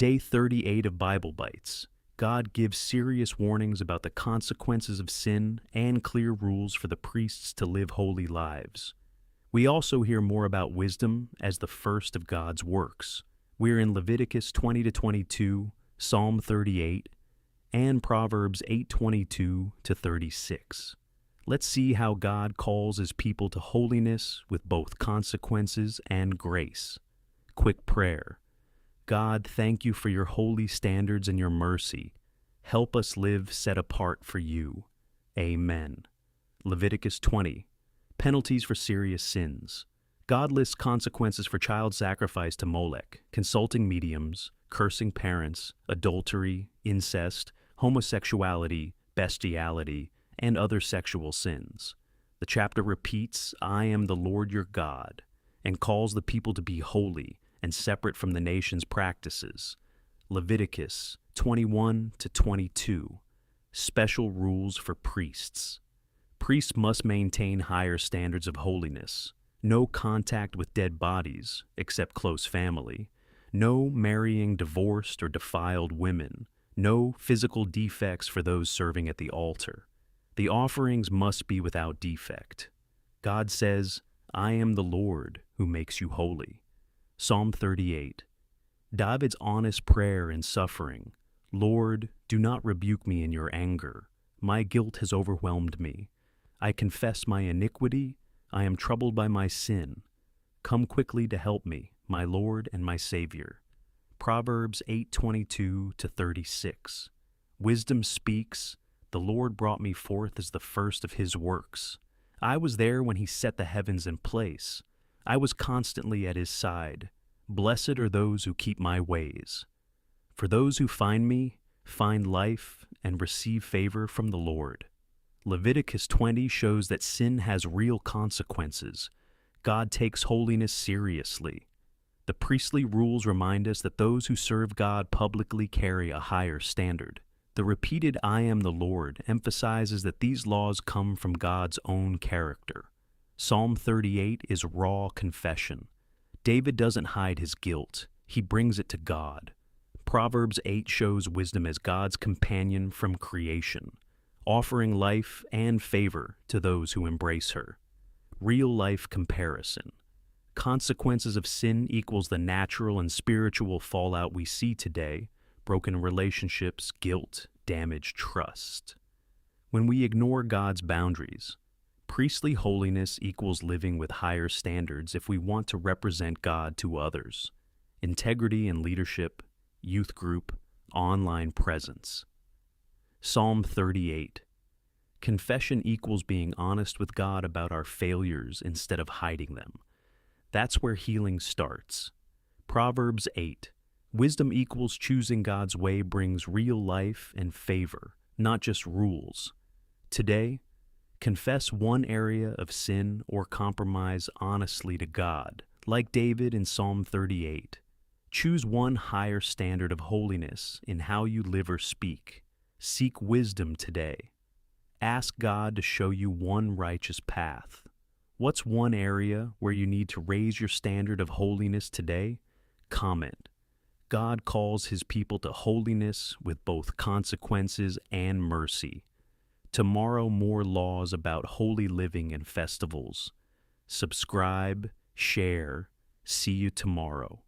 Day 38 of Bible Bites. God gives serious warnings about the consequences of sin and clear rules for the priests to live holy lives. We also hear more about wisdom as the first of God's works. We're in Leviticus 20-22, Psalm 38, and Proverbs 8:22-36. Let's see how God calls his people to holiness with both consequences and grace. Quick prayer. God, thank you for your holy standards and your mercy. Help us live set apart for you. Amen. Leviticus 20. Penalties for serious sins. God lists consequences for child sacrifice to Molech, consulting mediums, cursing parents, adultery, incest, homosexuality, bestiality, and other sexual sins. The chapter repeats, I am the Lord your God, and calls the people to be holy and separate from the nation's practices. Leviticus 21-22. Special rules for priests. Priests must maintain higher standards of holiness. No contact with dead bodies, except close family. No marrying divorced or defiled women. No physical defects for those serving at the altar. The offerings must be without defect. God says, I am the Lord who makes you holy. Psalm 38. David's honest prayer in suffering. Lord, do not rebuke me in your anger. My guilt has overwhelmed me. I confess my iniquity. I am troubled by my sin. Come quickly to help me, my Lord and my Savior. Proverbs 8:22-36. Wisdom speaks, the Lord brought me forth as the first of his works. I was there when he set the heavens in place. I was constantly at his side. Blessed are those who keep my ways. For those who find me, find life and receive favor from the Lord. Leviticus 20 shows that sin has real consequences. God takes holiness seriously. The priestly rules remind us that those who serve God publicly carry a higher standard. The repeated I am the Lord emphasizes that these laws come from God's own character. Psalm 38 is raw confession. David doesn't hide his guilt. He brings it to God. Proverbs 8 shows wisdom as God's companion from creation, offering life and favor to those who embrace her. Real-life comparison. Consequences of sin equals the natural and spiritual fallout we see today: broken relationships, guilt, damaged trust. When we ignore God's boundaries, priestly holiness equals living with higher standards if we want to represent God to others. Integrity in leadership, youth group, online presence. Psalm 38. Confession equals being honest with God about our failures instead of hiding them. That's where healing starts. Proverbs 8. Wisdom equals choosing God's way brings real life and favor, not just rules. Today, confess one area of sin or compromise honestly to God, like David in Psalm 38. Choose one higher standard of holiness in how you live or speak. Seek wisdom today. Ask God to show you one righteous path. What's one area where you need to raise your standard of holiness today? Comment. God calls his people to holiness with both consequences and mercy. Tomorrow, more laws about holy living and festivals. Subscribe, share. See you tomorrow.